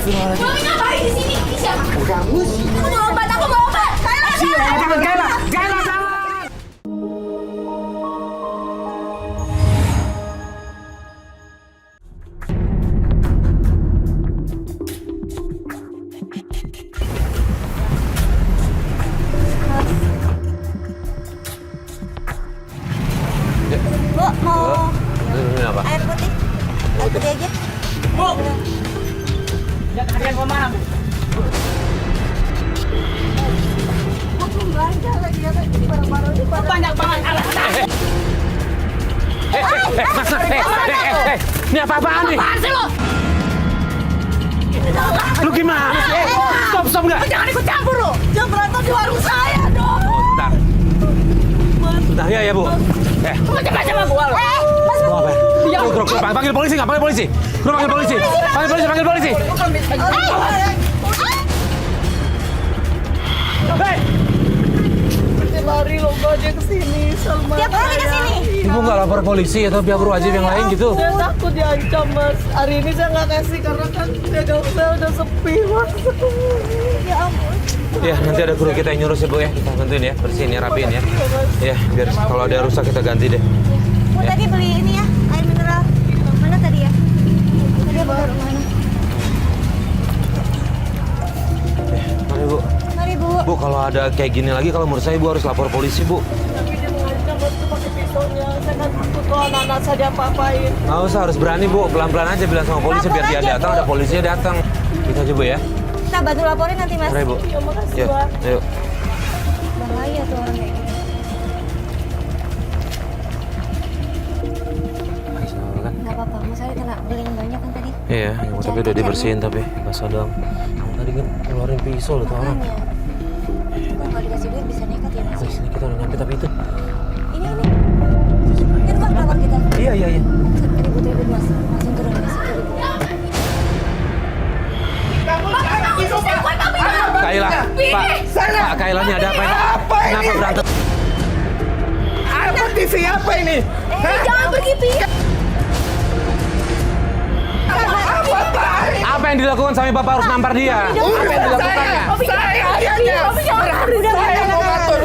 Astagfirullahaladzim. Mami ngapain di sini? Ini siapa? Kamu sih. Aku mau obat, aku mau obat. Kayla, Jangan, Kayla. Kayla, jangan. Bu, mau Ini apa? air putih? Air putih aja. Bu! Jangan kalian kemana, Bu? Aku belanja lagi ya, jadi barang-barang ini Banyak banget alasan. Ini apa-apaan nih? Apaan sih lo? Lu gimana? Stop nggak? Jangan ikut campur lo. Jangan berantem di warung saya dong. Bentar. Bentar, ya Bu. Macam-macam sama gua lo. Mau apa? Iya. Panggil polisi nggak? Panggil polisi. Lu panggil polisi. Panggil polisi. Hei! Lari lo aja kesini sama Tiap hari kesini. Ibu nggak lapor polisi atau pihak berwajib yang lain gitu? Saya takut diancam, Mas. Hari ini saya nggak kasih karena kan dagang saya udah sepi, Mas. Ya ampun. Ya, nanti ada kru kita yang nyuruh sih Bu ya. Kita bantuin ya, bersihin ya, rapiin ya. Ya, biar kalau ada yang rusak kita ganti deh. Bu tadi beli ini ya, air mineral. Mana tadi ya? Tadi apa baru mana? Mari Bu. Mari Bu. Bu, kalau ada kayak gini lagi, kalau menurut saya Bu harus lapor polisi Bu. Tapi dia mengancam, Mas, itu pakai pisaunya. Saya kan takut kalau anak-anak saya diapa-apain. Nggak usah, harus berani Bu. Pelan-pelan aja bilang sama polisi Lapor biar dia aja, datang, Bu. ada polisinya datang. Kita aja Bu ya. Kita bantu laporin nanti Mas. Mari Bu. Ya, makasih, Yuk, Pak. ayo. Bahaya tuh orang kayak gini. Kan? Gak apa-apa, Mas Ali kena beli yang banyak kan tadi. Iya, tapi udah dibersihin tapi basah dong. Tadi kan keluarin pisau loh tuh orang. Makanya. Itu kalau dikasih duit bisa nekat ya Mas. Di sini kita udah nyampe tapi itu. Ini. Ini bukan pelawak kita. Iya. Ribut-ribut Mas. Langsung turun Mas. Kayla, Pak, Kayla ini ada apa ini? Apa ini? Kenapa berantem? Air putih siapa ini? Jangan pergi, Pi. Apa Pak? Apa yang dilakukan sampai Bapak harus nampar dia? Apa yang dilakukannya? Saya ayahnya. Saya mau ngatur.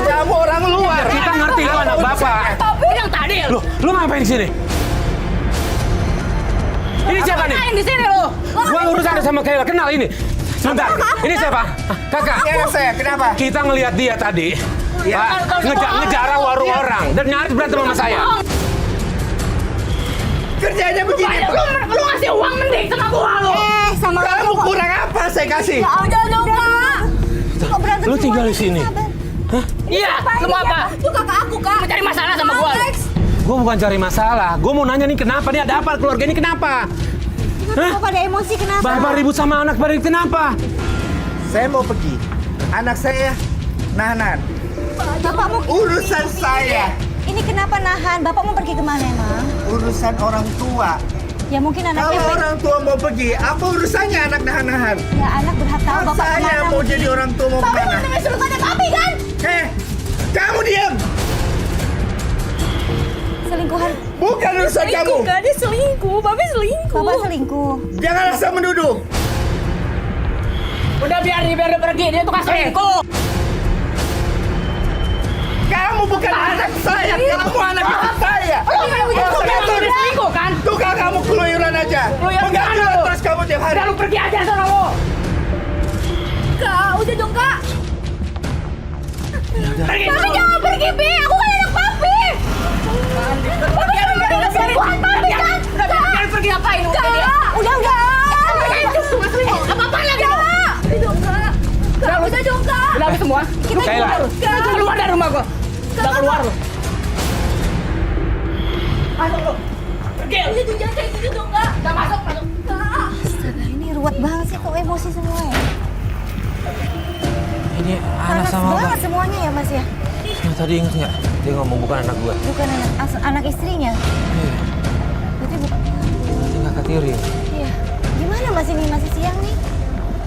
Kamu orang luar. Kita ngerti itu anak Bapak. Tapi yang tadi Loh, lu ngapain di sini? Ini siapa nih? Ngapain di sini lo? Gua urusan sama Kayla, kenal ini. Sebentar, ini siapa? Kakak. Ya saya, kenapa? Kita ngelihat dia tadi, Ya. Pak, ngejarah warung orang dan nyaris berantem sama saya. Kerjanya begini. Lu ngasih uang mending sama gua lo. Sama Kamu kurang apa saya kasih? udah dong, Kak. Kok berantem Lu sama tinggal di orang sini? sabar? Iya, lu mau apa? Itu kakak aku, Kak. Mencari masalah sama gua lo. Gue bukan cari masalah. Gue mau nanya nih kenapa nih, ada apa keluarga ini kenapa? Kenapa pada emosi kenapa? Bapak ribut sama anak pada kenapa? Saya mau pergi. Anak saya nahanan. Bapak mau Urusan saya. Ini kenapa nahan? Bapak mau pergi kemana emang? Urusan orang tua. Ya mungkin anaknya Kalau orang tua mau pergi, apa urusannya anak nahan-nahan? Ya anak berhak tahu Kalau bapak saya kemana. mau jadi orang tua mau kemana? Suruh tanya papi kan? Kamu diam. Selingkuhan. Bukan urusan kamu. Gak ada selingkuh, babi selingkuh. Bapak selingkuh. Jangan asal menuduh. Udah biar dia pergi, dia tukang selingkuh. Kamu bukan anak saya, kamu anak ibu saya. Lu udah selingkuh kan? Tukang kamu keluyuran aja. Keluyuran Mengganggu mana lu? terus kamu tiap hari. Udah lu pergi aja sana lo. Kak, udah dong, Kak. Pergi. Papi jangan pergi, Pi. Aku kan anak papi. Papi jangan pergi ke selingkuhan papi kan? Jangan pergi ngapain? Kak, udah. Apa-apaan lagi lo? Udah dong, Kak. Kak, udah dong, Kak. Udah lu semua. Lu Kayla. keluar dari rumah gua. Udah keluar lu. Masuk lu. Pergi. Udah dong, jangan kayak gitu dong, Kak. Udah masuk. Kak. Astaga, ini ruwet banget sih kok emosi semua ya. Ini anak Panas sama banget Bapak. semuanya ya, Mas ya. Ya, tadi inget nggak? Dia ngomong bukan anak gue. Bukan anak istrinya. Iya, Berarti bukan. dia nggak Tiri. Iya. Gimana Mas ini masih siang nih?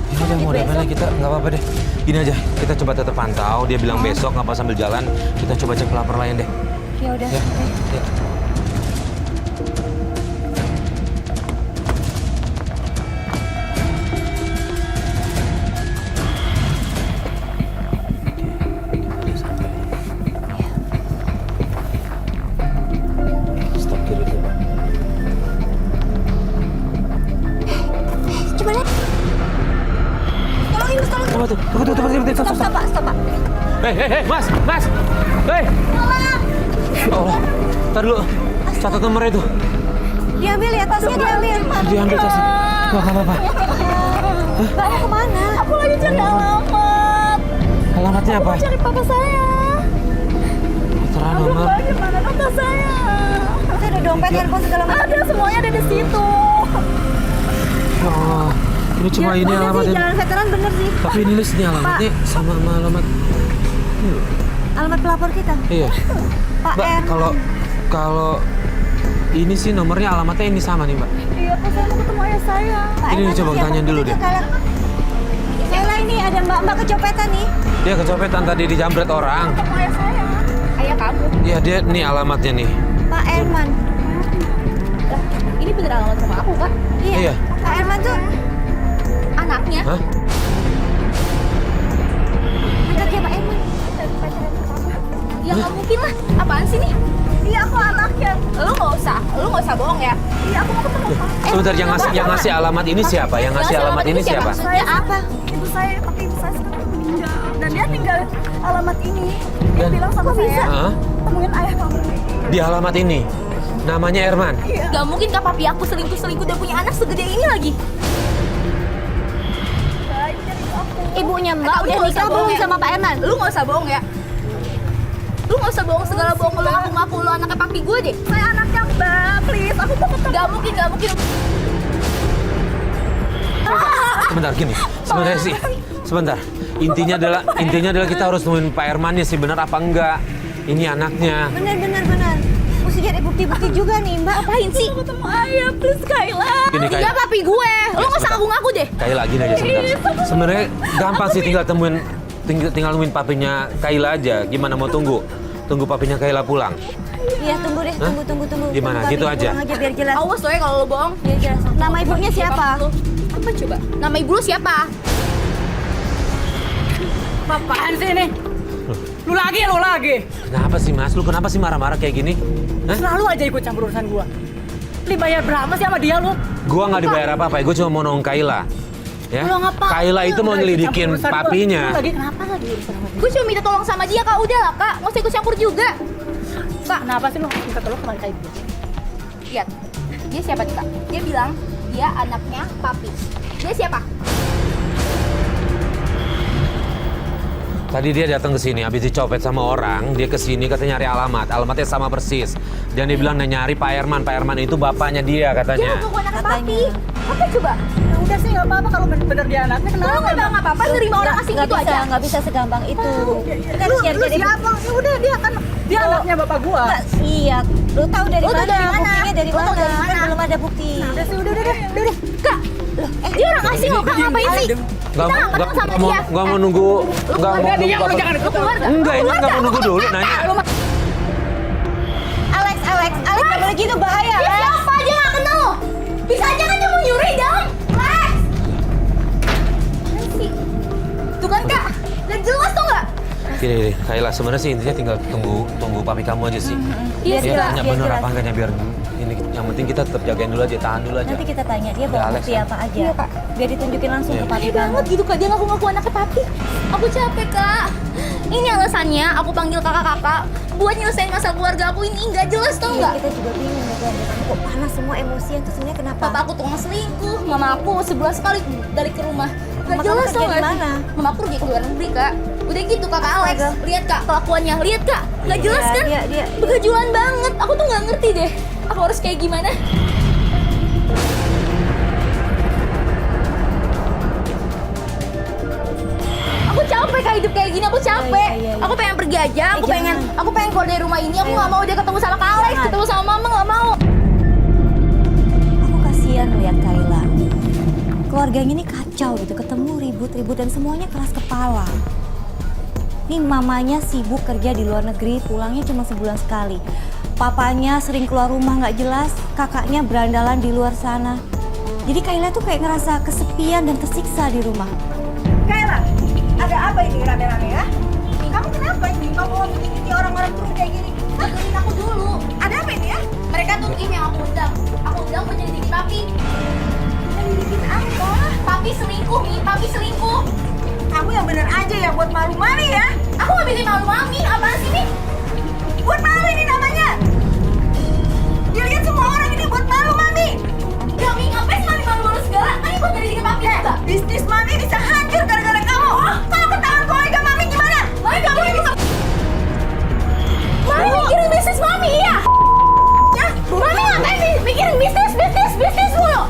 Ya udah mau Besok. mana kita nggak apa-apa deh. Gini aja, kita coba tetap pantau. Dia bilang besok nggak apa sambil jalan. Kita coba cek pelapor lain deh. Ya udah. Ya. oke. Ya. Mas. Hei. Ya Allah. Ntar dulu. Catat nomornya itu. Diambil ya, tasnya diambil. Diambil tasnya. Gak apa-apa. Mbak mau kemana? Aku lagi cari alamat. Alamatnya apa? Cari papa saya. Terang nomor. Gimana papa saya? Itu ada dompet, handphone segala macam. Ada, semuanya ada di situ. Ya Allah. Ini cuma ini Bener sih, alamatnya. Jalan Veteran bener sih. Tapi ini listnya alamatnya sama alamat. Alamat pelapor kita. Iya. Pak Mbak, R. kalau ini sih nomornya alamatnya ini sama nih, Mbak. Iya, Pak, saya mau ketemu ayah saya. Pak Ini R, coba siapa? tanyain dulu deh. Kayla ini ada mbak kecopetan nih. Dia kecopetan tadi dijambret orang. Ketemu ayah saya. Ayah kamu. Iya, dia nih alamatnya nih. Pak Erman. Lah, ini bener alamat sama aku, Kak. Iya. Pak Erman tuh Anaknya. Hah? anaknya Pak Erman. Ya nggak mungkin lah. Apaan sih nih? Iya, aku anaknya. Lu nggak usah bohong ya. Iya, aku mau ketemu Pak. Sebentar, yang ngasih alamat ini siapa? Yang ngasih alamat ini siapa? Saya Apa? Ibu saya, tapi ibu saya sekarang meninggal. Dan dia tinggal alamat ini. Dia Dan- bilang sama saya, Hah? temuin ayah kamu. Di alamat ini. Namanya Erman. Gak mungkin kak papi aku selingkuh dan punya anak segede ini lagi. Ibunya Mbak Kamu udah nggak nikah usah belum bohong ya. sama Pak Erman? Lu gak usah bohong ya. Lu gak usah bohong segala bohong. Lu ngaku-ngaku lu anaknya papi gue deh. Saya anaknya Mbak, please. Aku mau ketemu. Gak mungkin. Sebentar gini. Sebenarnya sih. Sebentar. Intinya adalah kita harus nemuin Pak Ermannya sih benar apa enggak. Ini anaknya. Benar. Mesti cari bukti-bukti juga nih Mbak. Apain sih? Ketemu ayah, please Kayla. Gini, Dia Kayla. papi gue. Lu gak usah ngaku-ngaku deh. Kayak lagi aja sebentar. Sebenarnya gampang sih tinggal nemuin papinya Kayla aja. Gimana mau tunggu? Tunggu papinya Kayla pulang. Iya tunggu deh, Hah? tunggu. Gimana? Tunggu Gitu papi aja? pulang aja biar jelas. Awas loh ya kalau lu bohong. Biar jelas. Nama ibunya siapa? Apa coba? Nama ibu lu siapa? Apaan sih ini? Lu lagi. Kenapa sih Mas? Lu kenapa sih marah-marah kayak gini? Hah? Selalu aja ikut campur urusan gua. Dibayar berapa sih sama dia lu? Gua nggak dibayar apa-apa, gue cuma mau nolong Kayla. Ya? Lu ngapain? Kayla itu mau Udah ikut nyelidikin campur urusan gua. papinya. Lu lagi kenapa lagi urusan sama dia? Gue cuma minta tolong sama dia, Kak. Udah lah, Kak. Nggak usah ikut campur juga. Kak, Kenapa sih lu minta tolong sama kayak gitu? lihat. Dia siapa nih, Kak? Dia bilang dia anaknya papi. Dia siapa? Tadi dia datang ke sini, habis dicopet sama orang, dia ke sini katanya nyari alamatnya sama persis. Dan dia bilang nyari Pak Erman. Pak Erman itu bapaknya dia Dia katanya. ngaku anaknya Katanya. papi. Apa coba? Ya udah sih nggak apa-apa kalau bener-bener dia anaknya. Lu Kenapa? nggak bilang apa-apa, nerima orang asing gitu aja. Nggak bisa segampang itu. Kita Lu harus cari siapa? Ya udah dia kan dia anaknya bapak gua. Iya, lu tahu dari Lu tahu mana? dari mana? Buktinya dari Lu tahu mana? dari mana? Kan belum ada bukti. Udah sih udah. Kak, dia orang asing loh, Kak. Ngapain sih? Kita nggak ketemu sama dia. Nggak mau nunggu, nggak mau nunggu Dia lu bapak. jangan Lu keluar nggak? Enggak, ini nggak mau nunggu dulu nanya. Alex, nggak boleh gitu bahaya. Dia siapa? Dia nggak kenal. Bisa aja kan dia mau nyuri dong. Lex. Sih. Tuh kan, Kak. Nggak jelas tuh nggak? Gini, Kayla, sebenarnya sih intinya tinggal tunggu papi kamu aja sih. Iya, Dia jelas, tanya biar bener jelas. apa enggaknya biar ini. Yang penting kita tetap jagain dulu aja, tahan dulu aja. Nanti kita tanya dia Ada bawa Alex bukti kan? apa aja. Iya, Kak. Biar ditunjukin langsung Iya. ke papi Aneh kamu. banget gitu, Kak. Dia ngaku-ngaku anaknya papi. Aku capek, Kak. Ini alasannya aku panggil kakak-kakak buat nyelesain masalah keluarga aku ini. Nggak jelas tau Iya, nggak? kita juga bingung ya kan. Kok panas semua emosian tuh sebenarnya kenapa? Papa aku tukang selingkuh, mama aku sebulan sekali dari ke rumah. Gak Mama jelas kamu tau kerja gak di sih? mana? Mama aku pergi ke luar negeri, Kak. Udah gitu kakak Alex, Astaga. lihat Kak kelakuannya, lihat Kak. Gak jelas Iya, kan? dia. Begajulan banget. Aku tuh nggak ngerti deh. Aku harus kayak gimana? Aku capek Kak hidup kayak gini. Aku capek. Iya. Aku pengen pergi aja. Aku pengen jangan. keluar dari rumah ini. Aku nggak mau dia ketemu sama Kak Alex, Jangan. ketemu sama Mama nggak mau. Aku kasihan lihat Kayla. Keluarganya ini kacau gitu, ketemu ribut-ribut dan semuanya keras kepala. Nih mamanya sibuk kerja di luar negeri, pulangnya cuma sebulan sekali. Papanya sering keluar rumah nggak jelas, kakaknya berandalan di luar sana. Jadi Kayla tuh kayak ngerasa kesepian dan tersiksa di rumah. Kayla, ada apa ini rame-rame ya? Kamu kenapa ini? Kamu ngikuti orang-orang turun kayak gini? Dengerin aku dulu. Ada apa ini ya? Mereka tuh tim yang aku undang. Aku undang menyelidiki papi. Nyelidikin apa? Papi selingkuh nih, papi selingkuh. kamu yang bener aja ya buat malu Mami ya. Aku gak bikin malu Mami, apaan sih ini? Buat malu ini namanya. Dilihat semua orang ini buat malu Mami. Ya Mi, ngapain sih Mami malu-malu segala? Kan ini buat dari diri Papi juga. Bisnis Mami bisa hancur gara-gara kamu. Kalau ketahuan keluarga Mami gimana? Mami gak boleh bisa. Mami mikirin bisnis Mami, iya? Ya, Mami ngapain sih mikirin bisnis mulu?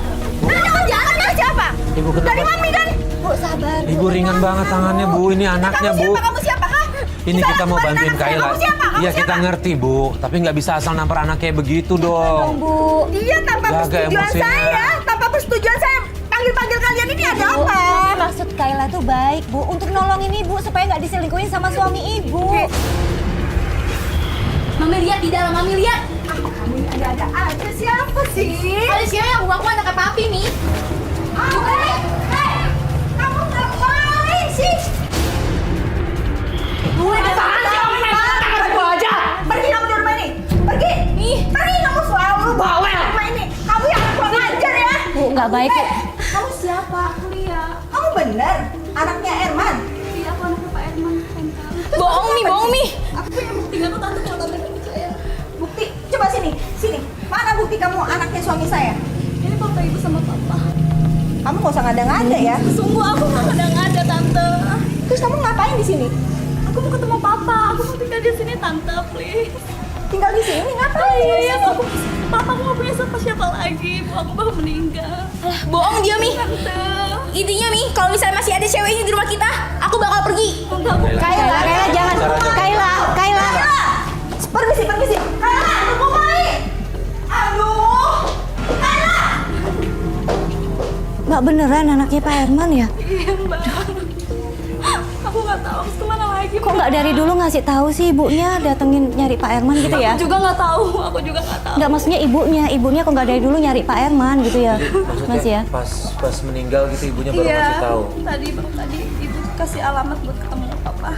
Nanya kerjaannya siapa? Ibu dari kenapa? Mami kan? Bu, sabar. Ibu ringan banget tangannya Bu, ini anaknya Kamu Bu. siapa? Kamu siapa? Hah? Ini kita mau lakukan bantuin anak saya. Kayla. Kamu siapa? Kamu Iya kita siapa? ngerti Bu, tapi nggak bisa asal nampar anak kayak begitu Dong, dong. Bu. Iya, tanpa Jaga persetujuan emosinya. saya. Tanpa persetujuan saya panggil-panggil kalian ini ada Bu, apa? maksud Kayla tuh baik, Bu. Untuk nolongin Ibu supaya nggak diselingkuhin sama suami Ibu. Mami lihat di dalam, Mami lihat. Kamu ini ada-ada aja siapa sih? Ada siapa yang ngaku anaknya Papi, Mi? Kamu ngapain sih? Gue udah Aku aja. Pergi kamu dari rumah ini. Pergi. Pergi kamu selalu bawel. Rumah ini. Kamu yang kurang ajar ya. Bu, nggak baik. Bu. Kamu siapa? Kamu bener anaknya Erman. bohong, Mi. Aku punya bukti nggak tuh tante kalau tante nggak percaya. Bukti? Coba sini. Mana bukti kamu anaknya suami saya? Ini Papa Ibu sama Papa. Kamu nggak usah ngada-ngada ya. Sungguh aku nggak ada Tante. Terus kamu ngapain di sini? Aku mau ketemu Papa. Aku mau tinggal di sini, Tante, please. Tinggal di sini ngapain? Iya, Papa nggak punya siapa lagi. Aku baru meninggal. Bohong dia, Mi. Tante. Intinya, Mi, kalau misalnya masih ada cewek ini di rumah kita, aku bakal pergi. Kayla, jangan. Kayla. Permisi. Kayla, tunggu Mai. Aduh. Kayla. Mbak beneran anaknya Pak Herman ya? Iya, Mbak. Aku nggak tahu harus kemana lagi. Kok nggak dari dulu ngasih tahu sih ibunya datengin nyari Pak Herman gitu ya? Aku juga nggak tahu. Nggak, maksudnya ibunya kok nggak dari dulu nyari Pak Herman gitu ya? Mas ya? Pas meninggal gitu ibunya baru Iya. ngasih tahu. Tadi ibu kasih alamat buat ketemu Papa.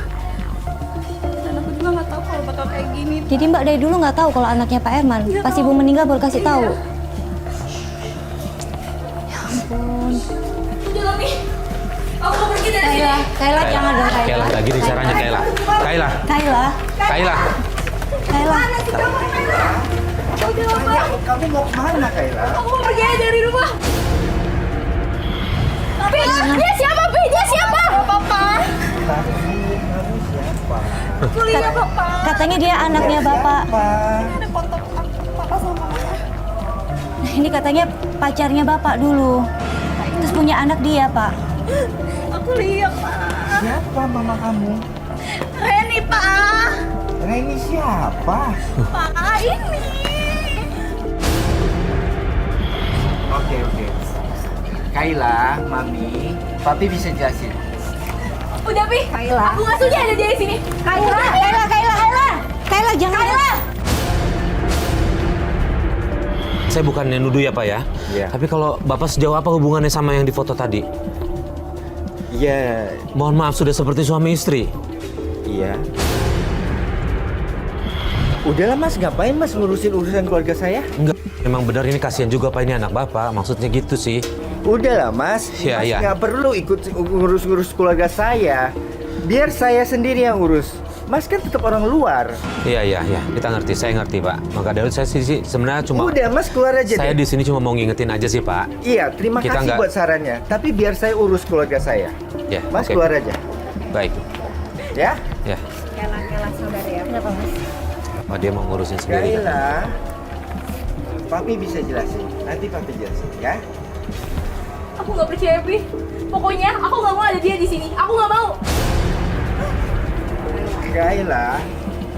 Dan aku juga nggak tahu kalau bakal kayak gini. Jadi Mbak dari dulu nggak tahu kalau anaknya Pak Herman? Pas ibu meninggal baru kasih tahu? Udah lah, Mi. Aku mau pergi dari sini. Kayla jangan dong Kayla, lagi di caranya Kayla. Kayla. Mana sih kamu? Kayla. Kamu mau kemana, Kayla? Aku mau pergi aja dari rumah. Tapi dia siapa, Pi? Dia siapa? Papa. Kuliah Papa. Katanya dia anaknya Bapak. Ada foto Papa sama Mama. Nah, ini katanya pacarnya Bapak dulu. Terus punya anak dia, Pak. Aku lihat Pak. Siapa mama kamu? Reni Pak. Reni siapa? Pak ini. Oke. Kayla, Mami, Papi bisa jelasin. Udah, Pi. Kayla. Aku nggak sudi ada dia di sini. Kayla. Kayla jangan. Saya bukannya nuduh ya Pak ya. Iya. Tapi kalau Bapak sejauh apa hubungannya sama yang di foto tadi? Iya, Mohon maaf sudah seperti suami istri. iya. Udahlah Mas, ngapain Mas ngurusin urusan keluarga saya? Enggak, memang benar ini kasihan juga Pak ini anak Bapak. Maksudnya gitu sih. Udahlah Mas, Iya, Mas iya. nggak perlu ikut ngurus-ngurus keluarga saya. Biar saya sendiri yang urus. Mas kan tetap orang luar. Iya. Kita ngerti, saya ngerti Pak. Maka dari itu saya sih sebenarnya cuma... Udah Mas keluar aja Saya deh. di sini cuma mau ngingetin aja sih Pak. Iya, terima Kita kasih nggak- buat sarannya. Tapi biar saya urus keluarga saya. Ya, Mas oke. keluar aja. Baik. Ya? Ya. Kayla saudara ya. Kenapa, Mas? Oh, dia mau ngurusin sendiri. kan? Kayla, Papi bisa jelasin. Nanti Papi jelasin ya. Aku nggak percaya, Pi. Pokoknya aku nggak mau ada dia di sini. Aku nggak mau. Kayla,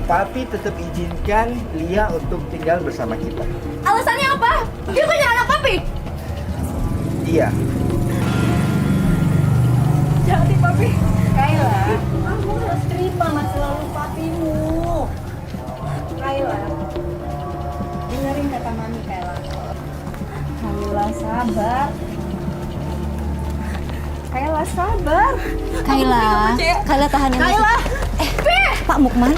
Papi tetap izinkan Lia untuk tinggal bersama kita. Alasannya apa? Dia punya anak Papi. Iya. Jadi Papi. Kayla, kamu harus terima masa lalu papimu. Kayla, dengerin kata Mami Kayla. Kayla sabar. Kayla sabar. Kayla tahan emosi. Kayla, Pak mau kemana?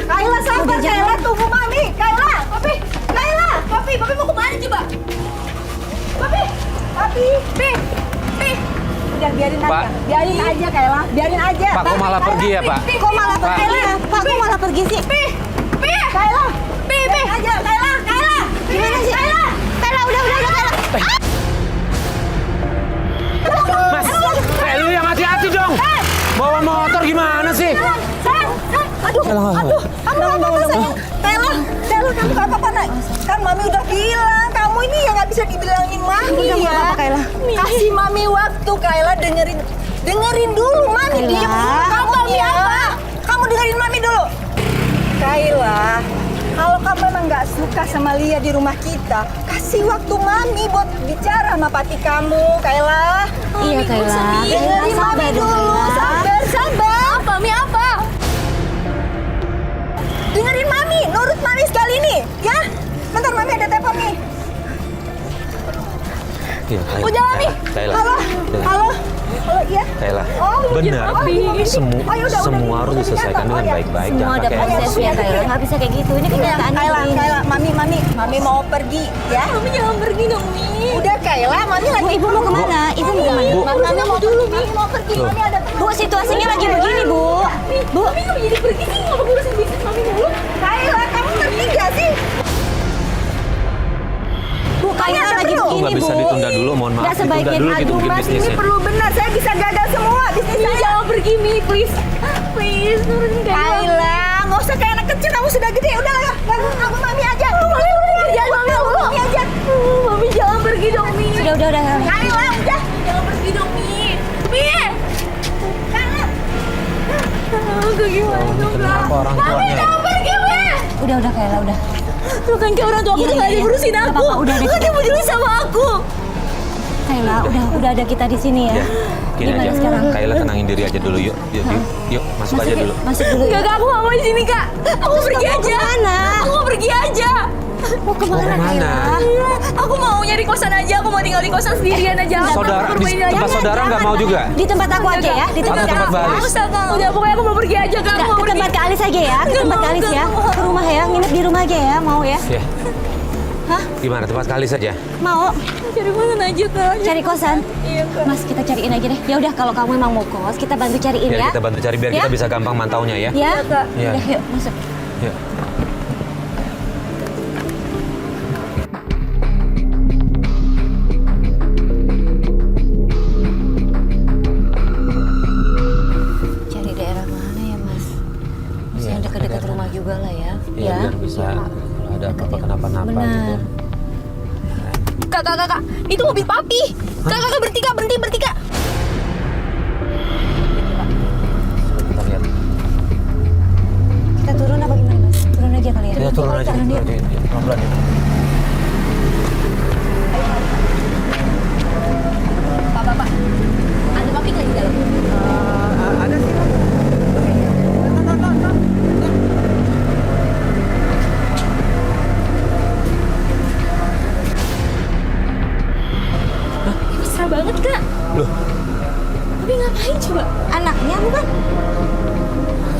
Kayla sabar. Kayla tunggu Mami. Kayla, Papi. Kayla, Papi mau kemana coba? Papi. Pi. biarin Pak. aja. Biarin aja Kayla, biarin aja. Pak, kok malah pergi ya, Pak? Kok malah Pak. pergi? Pak, kok malah pergi sih? Kayla, biarin aja Kayla. Gimana sih? Kayla, udah, Kayla. Mas, lu yang hati-hati dong. Bawa motor gimana sih? Aduh, kamu nggak apa-apa sayang. Kayla, kamu nggak apa-apa nak. Kan Mami udah bilang, kamu ini yang nggak bisa dibilangin Mami Udah, nggak ya. apa-apa, Kayla. Kasih Mami waktu, Kayla, dengerin dulu Mami. Kayla. Diam dulu. Kamu Mami apa? Kamu dengerin Mami dulu. Kayla, kalau kamu memang nggak suka sama Lia di rumah kita, kasih waktu Mami buat bicara sama pati kamu, Kayla. Iya, Kayla. Dengerin Mami dulu, sabar. Mami apa? Dengerin Mami, nurut Mami sekali nih, ya. Bentar Mami ada telepon nih. Iya, Kayla. Udah, Mami. Kayla. Halo, iya. Kayla. Oh, Benar. Semua Oh, yaudah, semua harus udah, diselesaikan dengan udah. baik-baik. Semua Jangan ada pakai proses emosi. ya, Kayla. Nggak bisa kayak gitu. Ini kenyataan Kayla, Mami mau pergi, ya. Mami jangan pergi dong, Mi. Udah Kayla, Mami Bu, lagi. ibu mau kemana? Ibu mau kemana? Bu. Mami mau dulu, Mi. Mau pergi, Loh. Mami ada. Bu, situasinya lagi begini, Bu. Bu, Mami nggak jadi pergi sih, nggak ngurusin bisnis Mami dulu. Kayla, kamu ngerti gak sih? Bu, Kayla ada lagi perlu. Kok begini, nggak bisa Bu. ditunda dulu? Mohon maaf, Nggak ditunda sebaiknya dulu gitu Aduh, mungkin Mas, ini bisnisnya. perlu benar. Saya bisa gagal semua bisnis Mi, saya. jangan pergi, Mi, please. Please, turunin Kayla. Kayla, nggak usah kayak anak kecil. Kamu sudah gede. Udah lah, ganggu Mami aja. Mami udah kerjaan Mami dulu. Mami aja. Mami jangan pergi dong, Mi. Udah. Kayla, udah. Jangan pergi dong, Mi. Mi. Kayla. Aku gimana dong, Kak? Kenapa orang Mami tuanya? jangan pergi, Mi. Udah, Kayla, udah. Tuh kan kayak orang tua aku Iya, tuh gak iya. diurusin Nggak aku. apa-apa, udah deh. Gak peduli sama aku. Kayla, udah ada kita di sini ya. Ya, gini Gimana aja. sekarang? Kayla tenangin diri aja dulu yuk. Yuk, masuk aja dulu. Masuk dulu. Enggak, Kak, aku gak mau di sini, Kak. Aku pergi kamu aja. kemana? Aku mau pergi aja. Mau kemana, Mau kemana? Kayla? Iya, aku mau nyari kosan aja. Aku mau tinggal di kosan sendirian aja. Aku Saudara, mau di bermain aja. tempat saudara nggak mau juga? Di tempat aku aja ya, di tempat Atau tempat Kak. Balis? Nggak usah, Kak. Udah, pokoknya aku mau pergi aja, Kak. Aku Nggak, mau ke pergi. tempat Kak Alis aja ya, ke Nggak tempat mau, Kak Alis nggak ya. mau. Ke rumah ya, nginep di rumah aja ya, mau ya? Ya, Hah? gimana? Tempat kali saja. Mau? Cari mana aja, Kak. Cari kosan? Iya, Kak. Mas, kita cariin aja deh. Ya udah, kalau kamu memang mau kos, kita bantu cariin Biar ya. kita bantu cari, biar Ya? kita bisa gampang mantaunya ya. Ya, Kak. Iya. Udah, yuk masuk. Yuk. Cari daerah mana ya, Mas? Bisa yang dekat-dekat rumah juga lah ya. Iya, biar bisa kalau ada apa-apa kenapa-napa Benar. gitu. Kak. Itu mobil papi. Kak, berhenti, Kak. Berhenti, Kak. Kita lihat. Kita turun apa gimana, Mas? Turun aja kali ya. Kita turun aja. Turun yuk. Pelan-pelan ya. Pak. Ada papi nggak di dalam? Ada sih. Mesra banget, Kak. Loh, Tapi ngapain coba? Anaknya bukan?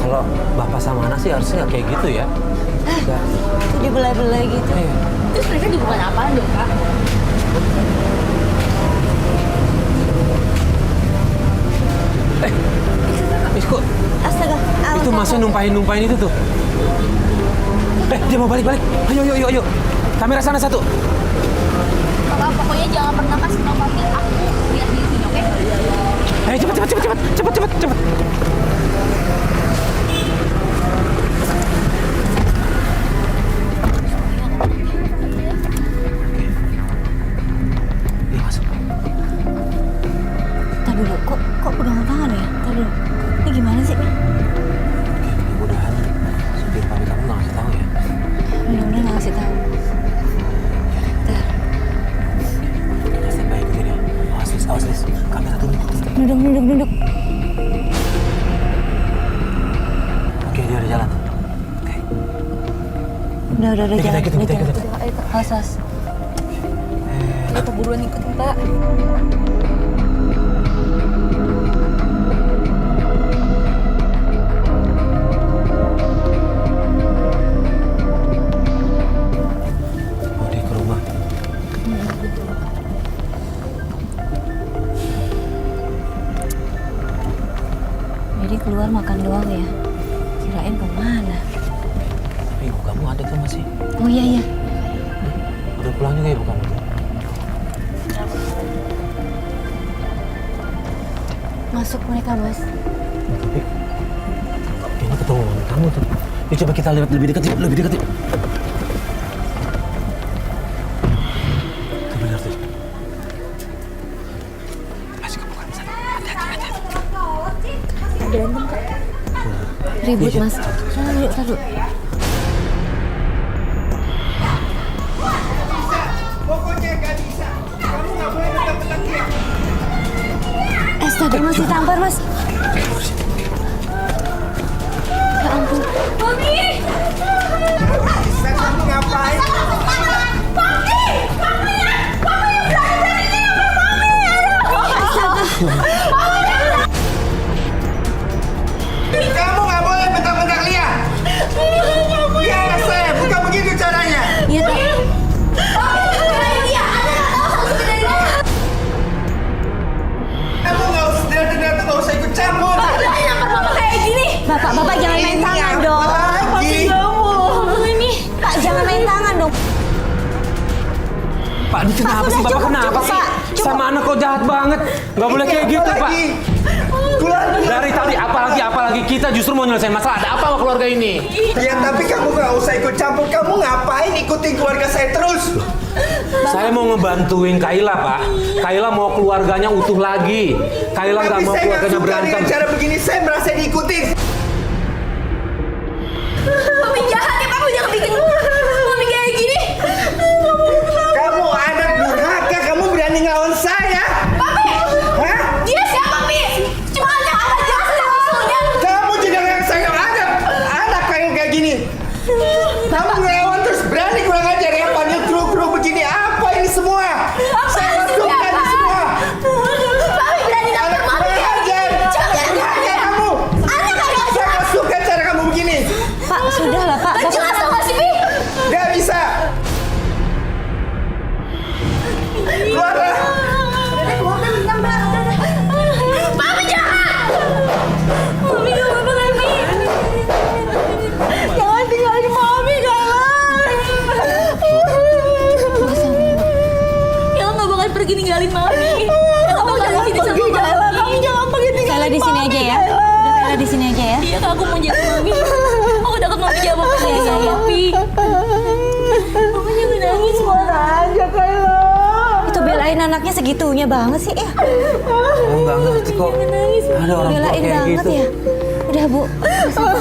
kalau bapak sama anak sih harusnya nggak kayak gitu ya. Ya. Dibelai-belai gitu. Iya. Terus mereka di bukan apaan dong, Kak? Kok Astaga. itu masih numpahin itu tuh. Dia mau balik. Ayo. Kamera sana satu. Kakak, pokoknya jangan pernah kasih tau papi aku lihat di sini, oke? Ayo cepet. Iya, masuk. Tadi dulu, kok pegangan tangan ya? Tadi dulu. Ini gimana sih? Mudah-mudahan supir papi kamu nggak ngasih tahu ya. Mudah-mudahan nggak kasih tahu. Bentar. Kita standby ikutin ya. Awas, Lis. Kamera turun. Duduk. Oke, dia udah jalan. Oke. Udah Kita jalan. ikutin. Ayo, awas. Kita buruan ikutin, Pak. Oh, dia ke rumah. itu masih. Oh iya. Udah pulang juga ya bukan? Masuk mereka, Mas. Tapi kayaknya ketemu sama kamu tuh. Yuk coba kita lihat lebih dekat yuk, lebih dekat yuk. Tuh benar tuh. Masih kebuka sana. Hati-hati. Berantem, Kak. Ribut, Iya. Mas. Taruh. Pokoknya gak bisa. Kamu gak boleh dekat-dekat dia. Astaga, masih tampar, Mas. Ya ampun. Mami! Bisa kamu ngapain? Kamu gak boleh bentak-bentak Lia. Lia anak saya, bukan begitu caranya. Iya, Kak. Kamu gak usah dengar-dengar, gak usah ikut campur. Bapak jangan main tangan dong. Lagi. Pak, jangan main tangan dong. Pak, ini kenapa sih? Bapak kenapa sih? Sama anak kok jahat banget. Gak boleh kayak gitu, Pak. Keluar. Dari tadi apalagi kita justru mau nyelesain masalah. Ada apa sama keluarga ini? Ya tapi kamu gak usah ikut campur. Kamu ngapain ikutin keluarga saya terus? Saya mau ngebantuin Kayla, Pak. Kayla mau keluarganya utuh lagi. Kayla nggak Tapi mau saya keluarganya suka berantem. dengan cara begini. Saya merasa diikutin. Mami jahat ya, Mami jangan bikin Mami kayak gini. Kamu anak durhaka. Kamu berani ngelawan saya. Papi! Hah? Dia siapa, Pi? Cuma anak jelas ada usulnya. Kamu juga yang saya anak kayak gini. Kamu ngelawan terus berani kurang ajar ya, panggil kru begini. Apa ini semua? Saya nggak suka ini semua. Mami berani nabrak Anak Mami. kurang ajar. Durhaka kamu. Anak kagak Saya nggak suka cara kamu begini. Pak, sudah lah, Pak. Gak jelas tau gak sih, Pi? Gak bisa. Keluarlah. Mami jahat! Mami gak apa-apa lagi. Jangan tinggalin Mami, Kayla. Kayla gak bakal pergi ninggalin Mami. Kayla bakal di sini sama Mami. Kamu jangan pergi Kayla di sini aja ya. Udah Kayla di sini aja ya. Iya, Kak, aku mau jaga Mami. Aku takut Mami jawab apa Iya, sama iya. Papi. Mami jangan nangis, Mami. Aja Kayla. Itu belain anaknya segitunya banget sih ya. Aku nggak ngerti kok. Ada orang tua Belain kayak banget gitu. ya. Udah, Bu. Masuk, Bu.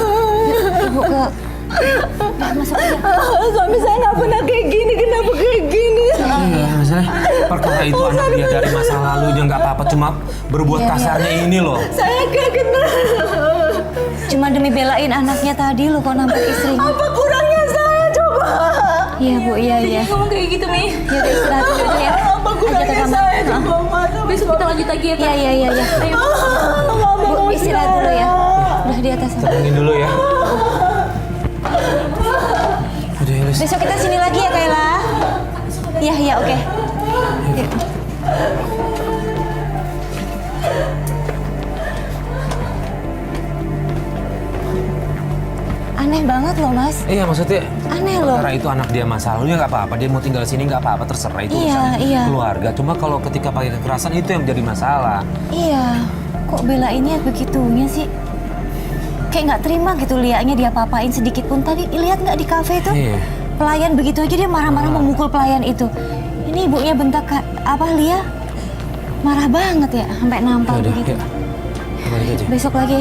Ibu ke... Udah, masuk aja. Suami saya nggak pernah kayak gini. Kenapa kayak gini? Iya, masalah perkara itu anak dia dari masa lalu dia nggak apa-apa, cuma berbuat kasarnya ini loh. Saya gak kenal. Cuma demi belain anaknya tadi lo kok nampar istrinya. Apa kurangnya saya coba? Iya, Bu. Iya. Kamu kayak gitu, Mi. Ya udah istirahat dulu aja ya. Apa kurangnya Aja ke saya kamar. coba, Mas? Besok kita lanjut lagi ya, Kak. Iya. Ayo. Bu, istirahat dulu ya. Udah di atas. Tenangin dulu ya. Udah ya, Lis. Besok kita sini lagi ya, Kayla. Iya, oke. Yuk. Aneh banget loh, Mas. Iya, maksudnya Aneh loh. perkara itu anak dia masa lalu ya nggak apa-apa. Dia mau tinggal sini nggak apa-apa, terserah itu Iya, urusan iya. keluarga. Cuma kalau ketika pakai kekerasan itu yang menjadi masalah. Iya, kok belainnya begitunya sih? Kayak nggak terima gitu liatnya dia apa-apain sedikit pun. Tadi lihat nggak di kafe itu? Iya. Pelayan begitu aja dia marah-marah memukul pelayan itu. Ini ibunya bentak Lia marah banget ya, sampai nampar Yaudah, begitu. yuk. Balik aja. Besok lagi.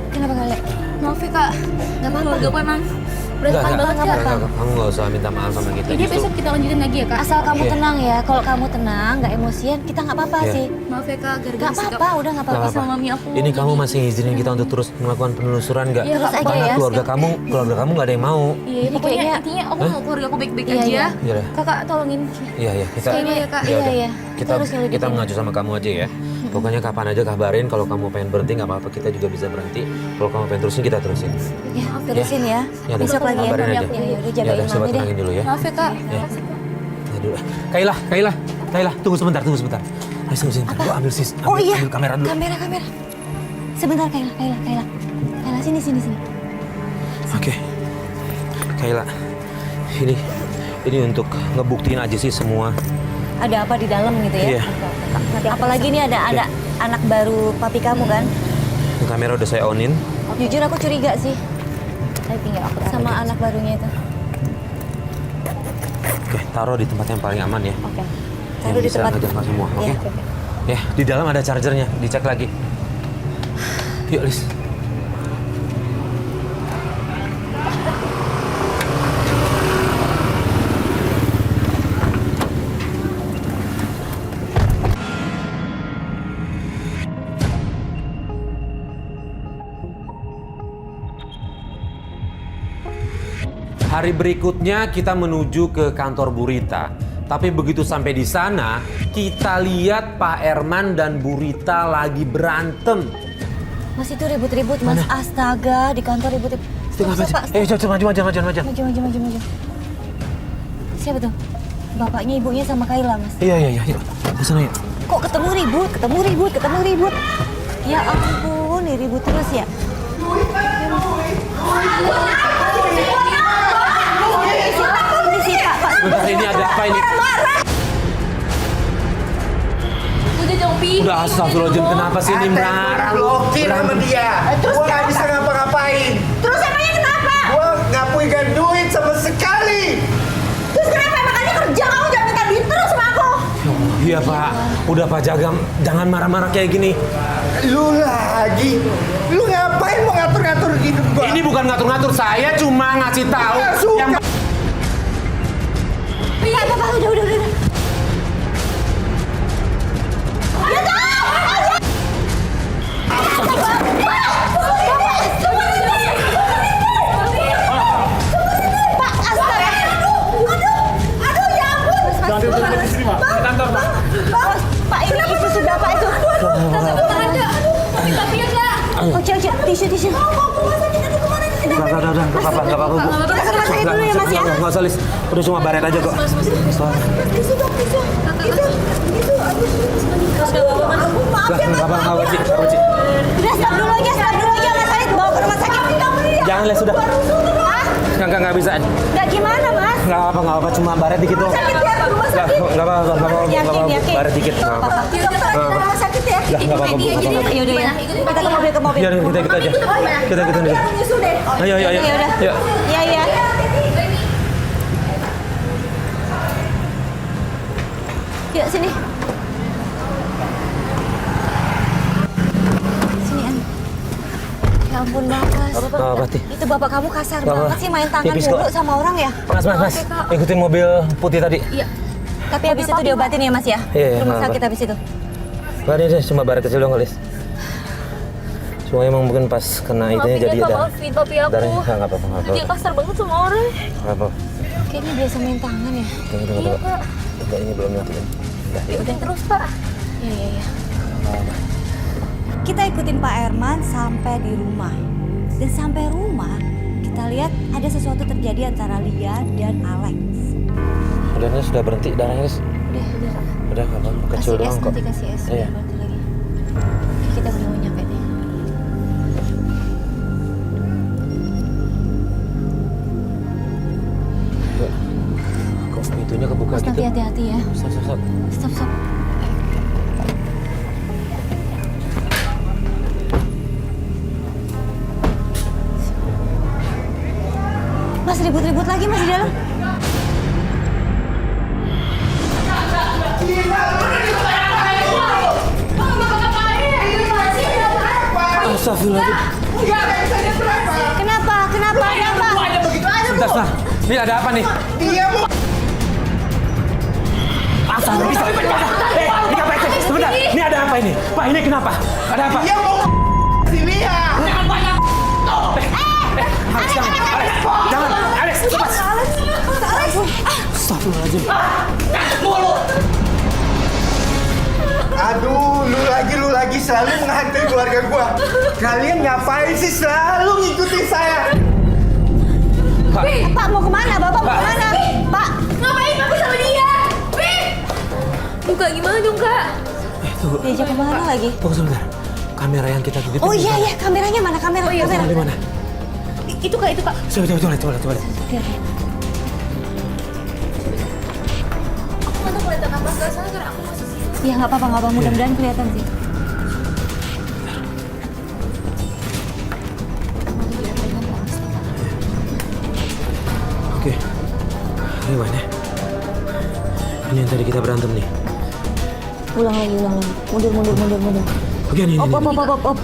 Kenapa kali? Maaf ya, Kak. Gak apa-apa. Keluarga emang berantakan banget, Kak. Kamu nggak usah minta maaf sama kita. Jadi Justru- besok kita lanjutin lagi ya, Kak. Asal kamu Iya. tenang ya. Kalau kamu tenang, nggak emosian, kita nggak apa-apa Iya. sih. Maaf ya, Kak. Gara-gara Nggak sikap apa-apa, udah nggak Nggak apa-apa. sama mami aku. Ini kamu masih ngizinin kita untuk terus melakukan penelusuran nggak? Iya, Kak. Terus aja Karena ya. keluarga kamu nggak ada yang mau. Iya, Ini pokoknya kayaknya- intinya aku mau keluarga aku baik-baik Iya, aja. iya. Iya dah. Kakak tolongin. Iya, kita. Kayaknya ya, Kak. Ya udah. Iya. Kita Terus nyelidikin. kita mengacu sama kamu aja ya. Pokoknya kapan aja kabarin kalau kamu pengen berhenti nggak apa-apa, kita juga bisa berhenti. Kalau kamu pengen terusin kita terusin. Ya, terusin ya. Ya, udah. Besok lagi ya. Kabarin aja. Ya, udah Ya jagain udah, coba mami deh. tenangin dulu ya. Maaf ya, Kak. Ya. Ya dulu. Kayla, tunggu sebentar. Ayo, tunggu sebentar. Gua ambil Oh iya. ambil kamera dulu. Kamera. Sebentar, Kayla. Kayla, sini. Oke. Kayla, ini untuk ngebuktiin aja sih semua. Ada apa di dalam gitu ya? Iya. Apalagi ini ada anak baru papi kamu kan? Kamera udah saya onin. Jujur aku curiga sih. Saya tinggal aku sama anak barunya itu. Oke, taruh di tempat yang paling aman ya. Oke. Yang Taruh di bisa tempat. ngejangkau semua, oke? Iya, oke. Ya, di dalam ada chargernya, dicek lagi. Yuk, Lis. Hari berikutnya kita menuju ke kantor Bu Rita. Tapi begitu sampai di sana, kita lihat Pak Herman dan Bu Rita lagi berantem. Mas itu ribut-ribut, Mas. Mana? Astaga, di kantor ribut-ribut. Stop, Pak. Coba maju. Maju. Siapa tuh? Bapaknya, ibunya sama Kayla, Mas. Iya, yuk. Ke sana yuk. Kok ketemu ribut? Ya ampun, nih ribut terus ya. Ini sih Pak. Bentar, ini ada apa ini? Udah dong, Pi. Udah astagfirullahaladzim, kenapa sih ini marah lu? Blokin sama dia. Gua nggak bisa ngapa-ngapain. Terus emangnya kenapa? Gua nggak punya duit sama sekali. Terus kenapa makanya kerja kamu jangan minta duit terus sama aku? Iya Pak, udah Pak Jagam, jangan marah-marah kayak gini. Lu lagi. Lu ngapain mau ngatur-ngatur hidup gua? Ini bukan ngatur-ngatur, saya cuma ngasih tahu Nggak suka. yang Pak, udah. Pak, ini ibu sudah Pak itu. Oh, cek, tisu. Udah, nggak apa-apa, Bu. Kita ke rumah sakit dulu ya, Mas ya. Nggak usah, Lis. Udah cuma baret aja kok. Nggak apa-apa, Ci. Udah, stop dulu aja, Mas Alid. Bawa ke rumah sakit. Jangan, Les, sudah. Hah? Nggak bisa. Nggak gimana, Mas? Nggak apa-apa, cuma baret dikit doang. Nggak apa-apa, Yakin. baret dikit. Nggak apa-apa. Kita ke rumah sakit ya. Nggak apa-apa, Bu. Nggak apa-apa. Yaudah ya. Kita ke mobil. Iya, kita ikut aja. Kita ikutin aja. Nyusul deh. Ayo. Ya udah. Yuk. Iya. Yuk, sini. Sini, An. Ya ampun, Bapak. Apa, Ti? Itu bapak kamu kasar Apa? banget sih main tangan Tipis mulu kok. sama orang ya. Mas. Ikutin mobil putih tadi. Tapi habis itu diobatin ya, Mas ya? Iya, Rumah nggak sakit apa. habis itu. Nggak ada deh, cuma baret kecil doang, Lis. Cuma emang mungkin pas kena itunya jadi ada. Maafin papi aku. Darahnya nggak apa-apa. Dia kasar banget sama orang. Nggak apa-apa. Kayaknya biasa main tangan ya. Tunggu. Enggak, ini belum nyatuin. Udah. Ikutin terus, Pak. Iya. Kita ikutin Pak Herman sampai di rumah. Dan sampai rumah, kita lihat ada sesuatu terjadi antara Lia dan Alex. Udah, Nis, sudah berhenti darahnya, Nis. Udah, nggak apa-apa. Kecil Kasih doang es, kok. nanti kasih es. Iya. Berhenti lagi. Oke, kita udah mau nyampe deh. Kok pintunya kebuka Mas, gitu? tapi hati-hati ya. Stop. Stop. Mas, ribut-ribut lagi Mas di dalam. Astagfirullahaladzim. Kenapa? Sebentar. Ini ada apa nih? Dia mau Bisa. Ini apa itu? Sebentar. Ini ada apa ini? Pak, ini kenapa? Ada apa? dia mau si Lia. Alex, jangan. Alex, cepat. Astagfirullahaladzim. Aduh, lu lagi selalu menghantui keluarga gua. Kalian ngapain sih selalu ngikutin saya? Pak, mau kemana? Bapak mau kemana? Pak, Ngapain papi sama dia? Pi! Buka gimana dong, Kak? Tunggu. diajak kemana lagi? Tunggu sebentar. Kamera yang kita tutup. Oh iya, kameranya mana? Kamera. Di mana? Itu Kak, itu Kak. Coba. Aku nggak tahu kelihatan apa nggak salah karena aku masih sini. Ya nggak apa-apa. Mudah-mudahan kelihatan sih. Oke. Ini mana? Ini yang tadi kita berantem nih. Ulang lagi. Mundur. Oke, ini. Op.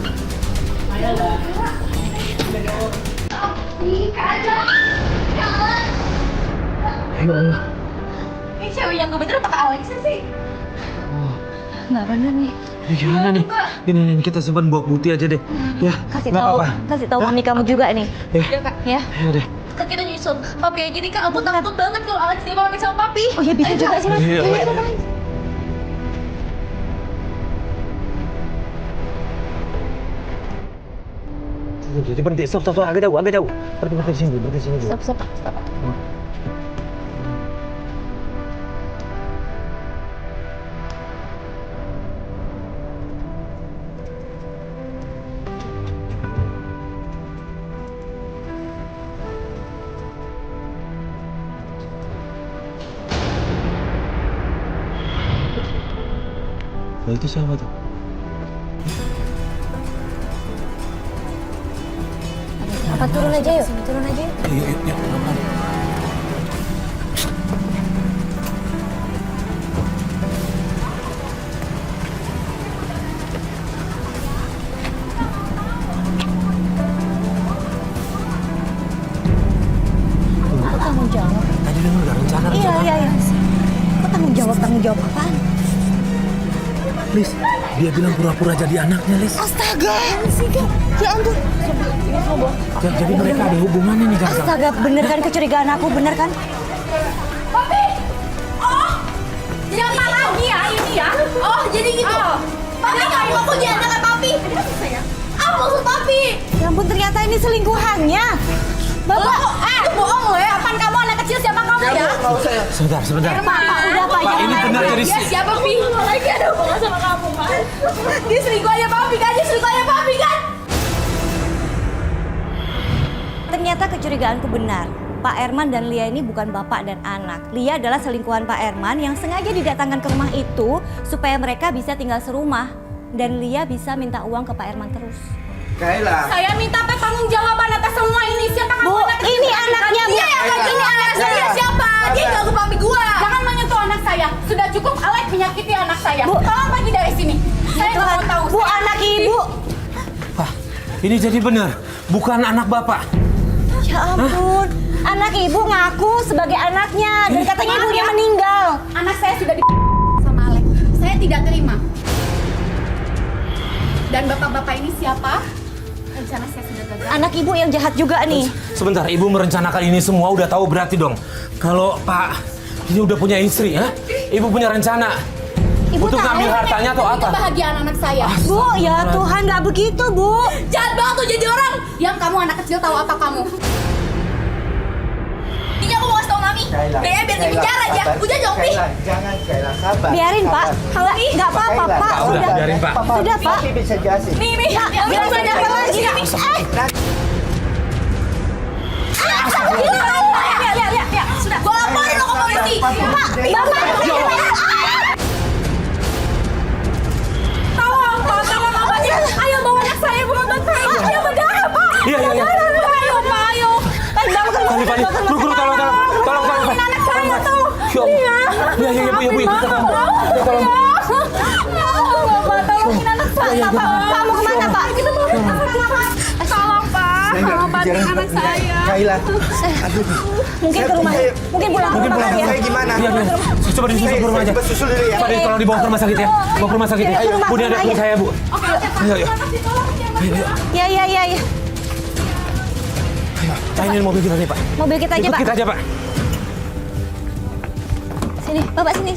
Ya Allah. Ini cewek yang kebetulan pakai Alex sih. Nggak bener nih. Ini gimana nih? Ini kita simpan buah putih aja deh. Ya. Kasih nggak tahu. apa-apa. Kasih tahu mami kamu juga nih. Ya Kak. Ya. Ya deh. Kak kita nyusul papi aja nih Kak. Aku takut banget kalau Alex dia pamit sama papi. Oh ya bisa juga sih mas. Iya. Jadi berhenti, stop, agak jauh. Berhenti sini dulu. Stop. Nah, itu siapa tuh? Apa turun aja yuk? Yuk. Kok tanggung jawab? Tadi lu nggak rencana. Iya. Kok tanggung jawab apaan? Lis, dia bilang pura-pura jadi anaknya, Lis. Astaga, sih Kak. Ya ampun. Jadi mereka ada hubungannya nih, Kak. Astaga, bener kan kecurigaan aku, bener kan? Papi! Oh! Siapa lagi ya ini ya? Oh jadi gitu? Papi kamu aku jadi anak papi? Apa maksud papi? Ya ampun, ternyata ini selingkuhannya. Bapak, bohong lo ya. Apaan kamu anak kecil siapa kamu ya? Sebentar. Pak, udah Pak, Pak, jangan ini benar jadi Dia siapa Pi? Lagi ada hubungan sama kamu Pak. Dia selingkuhannya papi kan? Ternyata kecurigaanku benar. Pak Herman dan Lia ini bukan bapak dan anak. Lia adalah selingkuhan Pak Herman yang sengaja didatangkan ke rumah itu supaya mereka bisa tinggal serumah. Dan Lia bisa minta uang ke Pak Herman terus. Kayla. Saya minta pertanggungjawaban atas semua ini. Siapa kamu? Bu, anak kecil? ini anaknya, Bu. Iya, ini anak saya. Siapa? Dia ganggu papi gua. Jangan menyentuh anak saya. Sudah cukup Alex menyakiti anak saya. Bu. Tolong pergi dari sini. Saya nggak mau tahu. Bu, Saya anak ibu. Pak, ini jadi benar. Bukan anak bapak. Ya ampun, anak ibu ngaku sebagai anaknya dan katanya Maaf ibunya ya. meninggal. Anak saya sudah sama Alex. Saya tidak terima. Dan bapak-bapak ini siapa? Rencana saya sudah gagal. Anak ibu yang jahat juga nih. Sebentar, ibu merencanakan ini semua udah tahu berarti dong. Kalau Pak ini udah punya istri, ya? Ibu punya rencana. Ibu Untuk tahu ngambil hartanya atau apa? Kebahagiaan anak saya. Bu, ya Tuhan nggak begitu Bu. Jahat banget tuh jadi orang. Yang kamu anak kecil tahu apa kamu? Ini aku mau kasih tau Mami. Biar di penjara aja. Udah dong, Pi. Jangan Kayla, sabar. Biarin Pak. Kalau nggak apa-apa Kayla, Pak. Udah, Sudah. biarin Pak. Sudah Pak. Papi bisa jelasin. Nih, Biar saya dapat lagi. Lihat. Sudah. Gua laporin lo ke polisi. Pak, Bapak. Tolong, Bapak. Ayo bawa anak saya ke rumah sakit. Dia berdarah, Pak. Iya. Ayo, Pak, ayo. Fani, guru, tolong. Anak saya, tolong. Iya, Bu, kita tolong. Bapak, tolongin anak saya, Pak. Pak mau kemana Pak? Tolong, Pak. Saya nggak Bantuin bicara anak saya. Kayla. Mungkin ke rumah. Mungkin pulang ke rumah kali ya. Saya gimana? Iya. Coba disusul ke rumah aja. Saya susul dulu ya. Fadil, tolong dibawa ke rumah sakit ya. Bawa ke rumah sakit ya. Ayo, Bu, ini ada teman saya, Bu. Oke, Pak. Ayo. Tolong, Ya. Nah, ini mobil kita nih, Pak. Mobil kita aja Ikut Pak. kita aja, Pak. Sini, Bapak sini.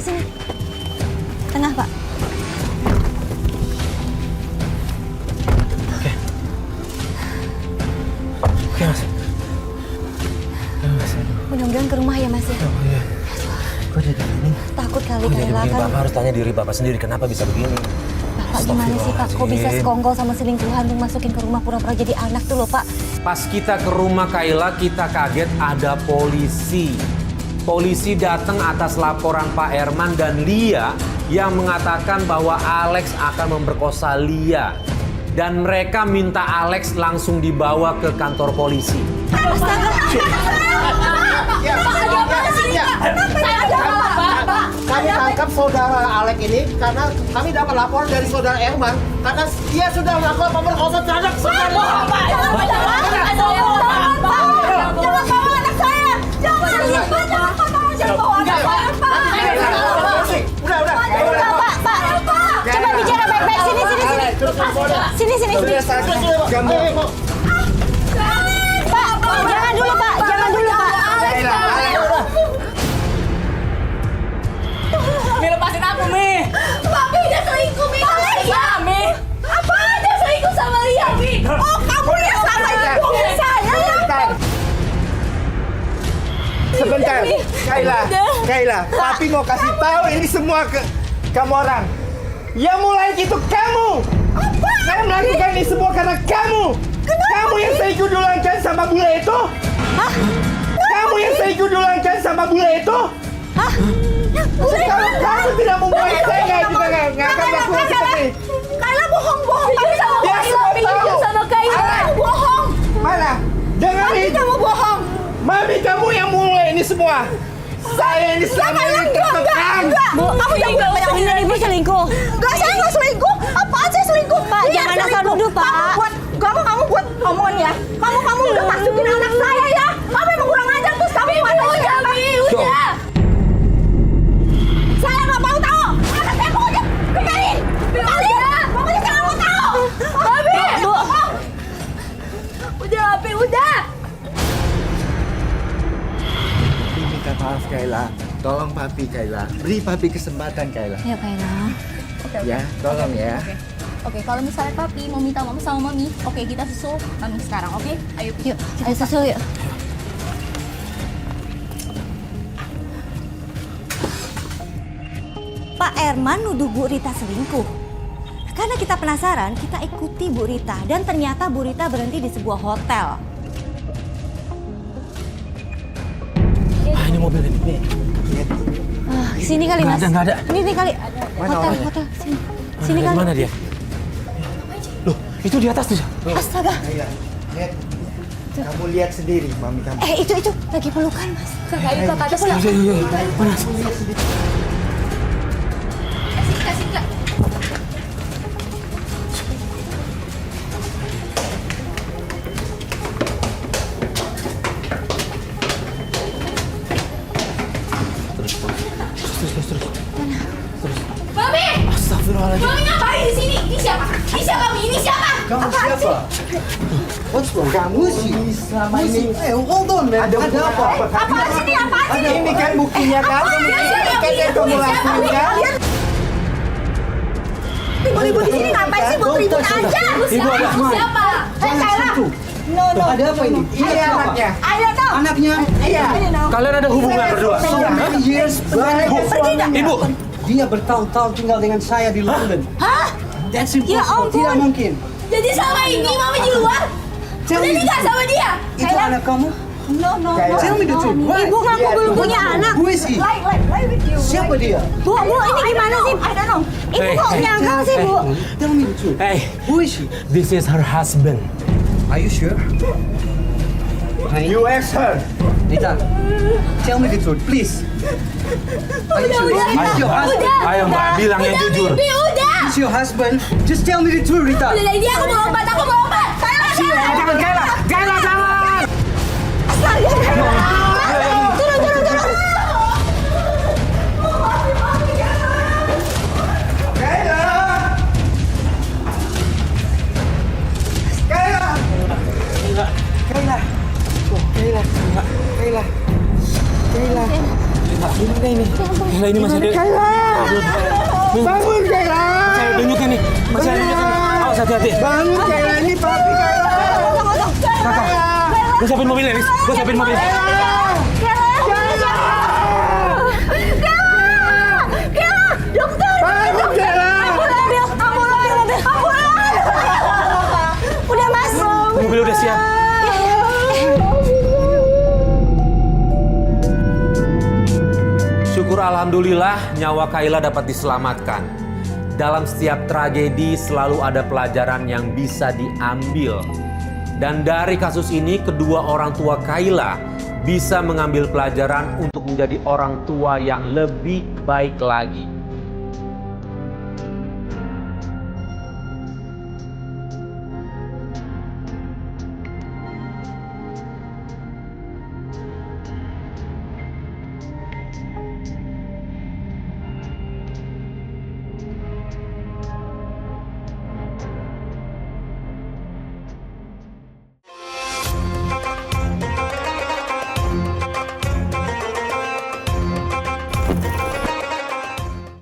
Tengah Pak. Oke, Mas. Mudah-mudahan ke rumah ya Mas ya. Iya. Kok jadi ini? Takut kali Kok jadi Kayla begini? kan. Bapak harus tanya diri Bapak sendiri kenapa bisa begini. Bapak gimana sih Pak? Kok bisa sekongkol sama selingkuhan tuh masukin ke rumah pura-pura jadi anak tuh loh Pak? Pas kita ke rumah Kayla, kita kaget ada polisi. Polisi datang atas laporan Pak Herman dan Lia yang mengatakan bahwa Alex akan memperkosa Lia. Dan mereka minta Alex langsung dibawa ke kantor polisi. Kami tangkap saudara Alex ini karena kami dapat laporan dari saudara Herman karena dia sudah melakukan pemerkosaan terhadap saudara. Jangan bawa anak saya. Jangan bawa anak saya. Udah. Pak, coba bicara baik-baik. Sini. Pak, jangan dulu Pak. Mi, lepasin aku, Mi. Papi udah selingkuh, Mi. Mi. Apa aja selingkuh sama Lia, Mi? Oh, kamu yang sama ibunya saya ya? Sebentar, Kayla, papi mau kasih tahu ini semua ke kamu orang. Yang mulai itu kamu. Apa? Saya melakukan ini semua karena kamu. Kamu yang selingkuh duluan kan sama bule itu? Hah? Kamu yang selingkuh duluan kan sama bule itu? Hah? Kalau kamu tidak memulai saya juga nggak akan melakukan seperti ini. Kayla bohong. Papi sama Dia semua tahu. sama Kayla. Bohong. Mana? Dengarin. Kamu bohong. Mami kamu yang mulai ini semua. Saya ini selama ini tertekan. Bu, kamu jangan banyak ibu selingkuh. Enggak, saya nggak selingkuh. Apaan saya selingkuh? Pak, Dia jangan asal selingkuh. nuduh, Pak. Kamu buat omongan ya. Kamu udah masukin anak saya ya. Kamu emang kurang ajar terus kamu Udah, Mi. Udah. Saya nggak mau tahu. Anak saya pokoknya tinggalin. Pokoknya saya nggak mau tahu. Papi. Udah, Papi. Udah. Minta maaf Kayla. Tolong papi Kayla. Beri papi kesempatan Kayla. Ya Kayla. Ya, tolong ya. Oke, kalau misalnya papi mau minta mama sama mami, oke kita susul mami sekarang, oke? Ayo. Yuk, kita susul yuk. Pak Herman nuduh Bu Rita selingkuh. Karena kita penasaran, kita ikuti Bu Rita. Dan ternyata Bu Rita berhenti di sebuah hotel. Ini mobil ini. Sini kali Mas. Nggak ada. Ini kali. Hotel. Sini. Sini kali. Mana dia? Loh, itu di atas tuh. Astaga. Kayla, lihat. Kamu lihat sendiri mami kamu. Itu lagi pelukan Mas. Kakak ke atas lah. Mana? Kasih Kak. Mami! Astagfirullahaladzim. Mami ngapain di sini? Ini siapa? Ini siapa? Kamu siapa? What's wrong? Kamu sih selama ini. Hold on man. Ada apa? Apaan sih ini? Apaan sih? Ini kan buktinya kan? Ini kan yang kamu lakukan kan? Ibu di sini ngapain sih? Buat ribut aja. Ibu ada. Siapa? Kayla. No. Ada apa ini? Ini anaknya. Ayo dong. Anaknya? Iya. Kalian ada hubungan berdua? So many years back. Ibu, Dia bertahun-tahun tinggal dengan saya di London. Hah? That's impossible. Tidak mungkin. Jadi selama ini Mami di luar? Tell Udah me nikah sama dia? Itu anak kamu? No. Tell me the truth. Why? Ibu ngaku belum punya anak. Who is he? Lie with you. Siapa dia? Bu, ini gimana sih? I don't know. Ibu kok nyangkal sih Bu? Tell me the truth. hey, Who is she? this is her husband. Are you sure? You ask her. Rita, tell me the truth, please. Are you sure? It's your husband. Ayo Mbak, bilang yang jujur. Bibi, udah! It's your husband. Just tell me the truth, Rita. Udah dari dia aku mau lompat. Jangan, Kayla, jangan! Kayla! Kayla! Kayla! Oh, Kayla. Kayla. Kayla. Gimana ini? Kayla ini masih ada. Bangun Kayla! Saya denyut ini. Masih ada denyut ini. Awas hati-hati. Bangun Kayla, ini papi Kayla. Kakak, gue siapin mobilnya, Nis. Gue siapin mobilnya. Dokter. Bangun Kayla! syukur alhamdulillah nyawa Kayla dapat diselamatkan. Dalam setiap tragedi selalu ada pelajaran yang bisa diambil. Dan dari kasus ini kedua orang tua Kayla bisa mengambil pelajaran untuk menjadi orang tua yang lebih baik lagi.